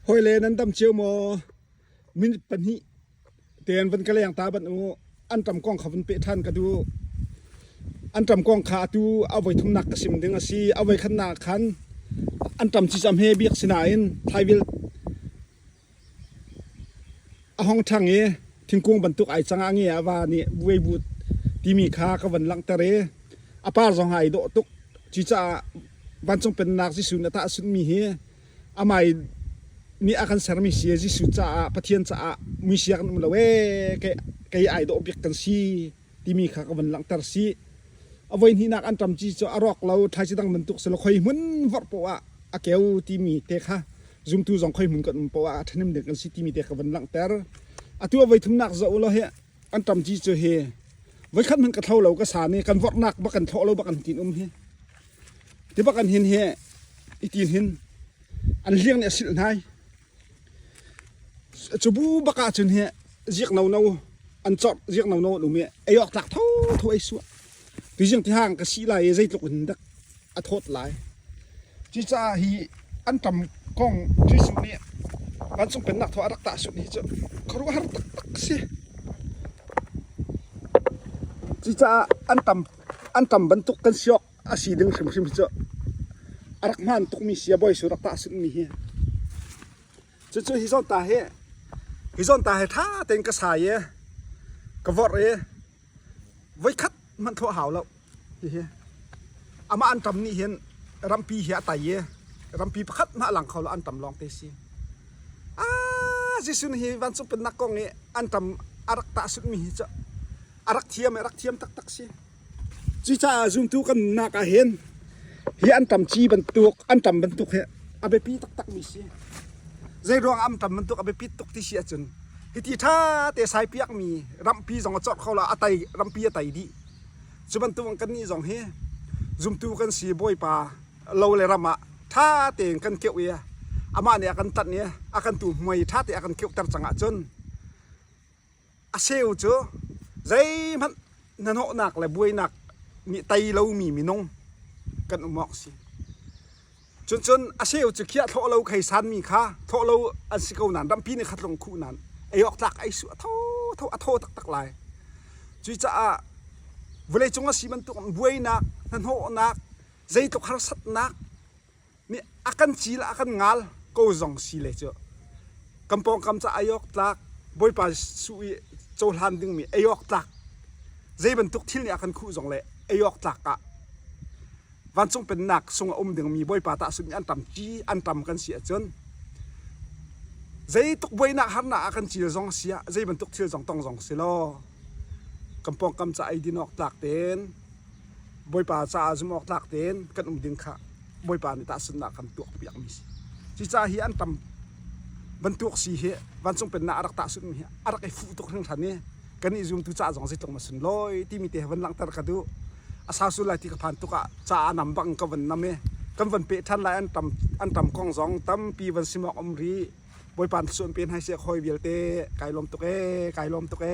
หอยเลนั้นดำเชียวมอมินปันหิเตียนวันกะแลงตาบันอูอันตำกองเขาวันเปท่านกระดูอันตำกองขาตูเอาไว้ทุ่มหนักกระสิมดึงอาซีเอาไว้ขันหนาขันอันตำจิจำเฮเบียกสินายนไทยวิลอาห้องทางเอถึงกงบรรทุกไอจังเงียว่านี่เวบุตที่มีคากวันลังเตเรอปาร์สองไฮโดตุกจิจะบันจงเป็นนักที่สุนตะสุนมีเฮอาไม่นี่อาการเสริมมีเสียที่สุดจะพัฒนาจะมีเสียกันมาเว้แกไอโดอบเบียกันซีที่มีคากวันลังเตอร์ซีเอาไว้ที่นักอันจำจีจะอรอกเราไทยจะตั้งบรรทุกสลคอยเหมือนวัดปะอาเกลที่มีเตะค่ะจุ่มตู้สองคอยเหมือนกันปะท่านนี่เด็กกันซีที่มีเตะกับวันลังเตอร์ตัวไว้ทุ่มนักจะอุลาเฮอันจำจีจะเฮไว้ขั้นมันกระเท่าเราก็สานี่กันวัดนักบักกันเท่าเราบักกันตีนเฮที่บักกันเห็นเฮอีตีนเห็นอันเลี้ยงเนี่ยสินายจูบูบักอาจนเฮเรียกเนาอันจอดเรียกเนาดูเมียไอออกตักเท่าไอสัวตัวอย่างที่ห้างก็สีลายใจตกหินดักอโทษลายที่จะฮีอันจำกล้องที่สุดเนี่ยมันต้องเป็นนักทวารักตาสุดนี่จะเขารู้ว่ารักตักสิที่จะอันจำบรรทุกกันเสียกอาศีดึงชิมจะรักมันตุกมีเสียบ่อยสุดรักตาสุดมีเฮจะฮิซอนตาเฮท่าเต็งกระสายกระวอดไว้คัดมันทั่วหาวแล้วเฮอามาอันจำนี่เห็นรำปีเหียไตรำปีพัดมาหลังเขาแล้วอันจำลองเตซีที่สุดเฮวันสุเป็นนักกองนี้อันจำรักตาสุดมีจะรักเทียมตักสิจีจ้าจุ่มตู้กันนักเห็นเฮียอันจำจีบรรทุกอันจำบรรทุกเฮอาไปปีตักมีสิใจรวงอันจำบรรทุกอาไปปีตุกที่เสียจนที่ท่าเตะสายเปียกมีรำปีสองจอดเขาละอาไตรำปีอาไตดีจุบันตัวกันนี่สองเฮจุ่มตู้กันสีบอยป่าเราเลยรำอะท่าเตะกันเกี่ยวอามาเนี่ยกันตัดเนี่ยอากันตู่มวยท่าเตะกันเกี่ยวตัดจังอะจนอาเซลจ้ใจมันนั่นหนักเลยบวยหนักมีไตเรามีนงกันหมอกสิจนอาเซลจะเคียทอเราไข่ซันมีค่าทอเราอันสิเกาหนานรำปีในขัดลงคู่นั้นไอออกตักไอสัวเท่าตักลายจุยจะเวลาจงอาศีมันตุกบวยหนักนั่นหนักใจตุกฮาร์สัตหนักนี่อากันจีละอากันงาลก็จงสีเลยจ้ะกำปองกำจะไอออกตักบวยป่าสุยโจลันดึงมีไอออกตักใจมันตุกที่นี่อากันคู่จงเลยไอออกตักวันจงเป็นหนักทรงอมดึงมีบวยป่าตาสุดอันต่ำจีอันต่ำกันเสียจนใจตุกบวยหนักฮันหนักอากันจีจงเสียใจมันตุกที่จงต้องจงเสียล้อกำปองกำจะไอดินออกตักเต้นบวยป่าจะจุ่มออกตักเต้นกันดึงขาบวยป่านี่ตาสุดหนักกันตัวเปียกมีจีจ้าเฮียอันต่ำบรรทุกสีเฮวันจงเป็นหนักรักตาสุดมีเฮรักไอฟูตุกทั้งทันเนี่ยกันนี่จุ่มตุจ้าจงสิตรงมาสุนลอยที่มีเตะวันหลังตระกดูอาสาสุดเลยที่กับพันตุกะจ้านำบังกับวันน้ำเมกันวันเปทันไลอันต่ำกองสองตั้มปีวันสิมอกอมรีบวยป่าส่วนเป็นให้เสียคอยเบียลเตไก่ลมตุกไก่ลมตุก